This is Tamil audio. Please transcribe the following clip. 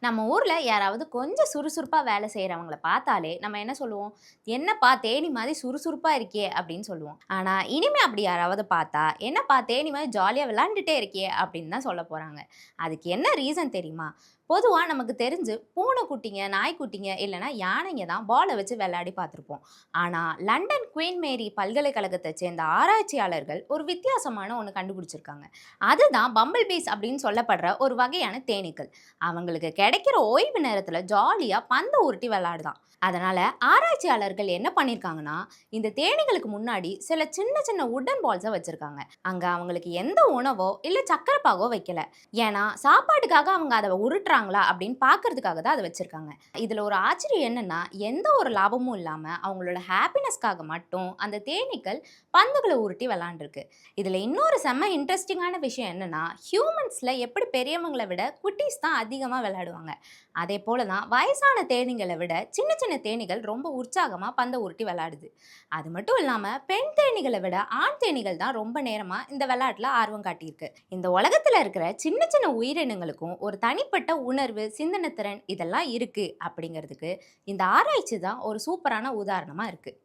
நம்ம ஊர்ல யாராவது கொஞ்சம் சுறுசுறுப்பா வேலை செய்றவங்கள பார்த்தாலே, நம்ம என்ன சொல்லுவோம்? "என்னப்பா தேனி மாரி சுறுசுறுப்பா இருக்கியே!" அப்படின்னு சொல்லுவோம். ஆனா, இனிமே அப்படி யாராவது பார்த்தா, "என்னப்பா தேனி மாரி ஜாலியா விளையாண்டுட்டே இருக்கியே!" அப்படின்னு தான் சொல்லப் போறாங்க. அதுக்கு என்ன ரீசன் தெரியுமா? பொதுவா நமக்கு தெரிஞ்சு பூனைக்குட்டிங்க, நாய்க்குட்டிங்க இல்லன்னா யானைங்க தான் பால வச்சு விளையாடி பார்த்திருப்போம். ஆனா, லண்டன் குயின் மேரி பல்கலைக்கழகத்த சேர்ந்த ஆராய்ச்சியாளர்கள் ஒரு வித்தியாசமான ஒண்ணு கண்டுபிடிச்சிருக்காங்க. அதுதான் பம்பிள் பீஸ் அப்படின்னு சொல்லப்படுற ஒரு வகையான தேனீக்கள். அவங்களுக்கு கிடைக்கிற ஓய்வு நேரத்துல ஜாலியா பந்த உருட்டி விளையாடுதாம். அதனால ஆராய்ச்சியாளர்கள் என்ன பண்ணியிருக்காங்கன்னா, இந்த தேனீகளுக்கு முன்னாடி சில சின்ன சின்ன வுட்டன் பால்ஸ வச்சிருக்காங்க. அங்க அவங்களுக்கு எந்த உணவோ, இல்ல சர்க்கரை பாகோ வைக்கல. ஏன்னா, சாப்பாட்டுக்காக அவங்க அத உருட்டுறாங்களா அப்படின்னு பார்க்கறதுக்காக தான் அத வச்சிருக்காங்க. இதுல ஒரு ஆச்சரியம் என்னன்னா, எந்த ஒரு லாபமும் இல்லாம அவங்களோட ஹேப்பினஸ்க்காக மட்டும் அந்த தேனீக்கள் பந்துகள உருட்டி விளையாண்டுருக்கு. இதுல இன்னொரு செம்ம இன்ட்ரஸ்டிங்கான விஷயம் என்னன்னா, ஹியூமன்ஸ்ல எப்படி பெரியவங்கள விட குட்டீஸ் தான் அதிகமா விளையாடுவாங்க. அதே போல தான் வயசான தேனீகள விட சின்ன சின்ன தேனீகள் ரொம்ப உற்சாகமா பந்த உருட்டி விளையாடுது. அது மட்டும் இல்லாம பெண் தேனீகள விட ஆண் தேனீகள் தான் ரொம்ப நேரமா இந்த விளையாட்டுல ஆர்வம் காட்டியிருக்கு. இந்த உலகத்துல இருக்கிற சின்ன சின்ன உயிரினங்களுக்கும் ஒரு தனிப்பட்ட உணர்வு, சிந்தனை திறன் இதெல்லாம் இருக்கு அப்படிங்கிறதுக்கு இந்த ஆராய்ச்சி தான் ஒரு சூப்பரான உதாரணமா இருக்கு.